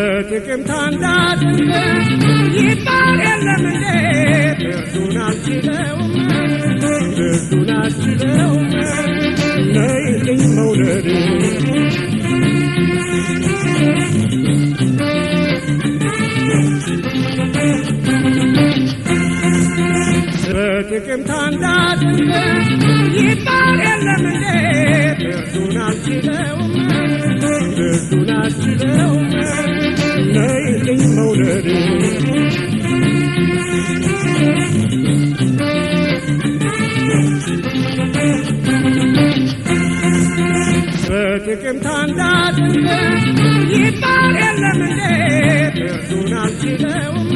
በጥቅምት አንዳድነት ይባል የለም እንዴ ብርዱን አልችለውም ብርዱን አልችለውም ነይልኝ መውደድ በጥቅምት አንዳድነት ይባል የለም እንዴ ብርዱን አልችለውም ብርዱን አልችለውም ነይልኝ መውደድ በጥቅምት አንዳድነት ይባል የለም እንዴ ብርዱን አልችለውም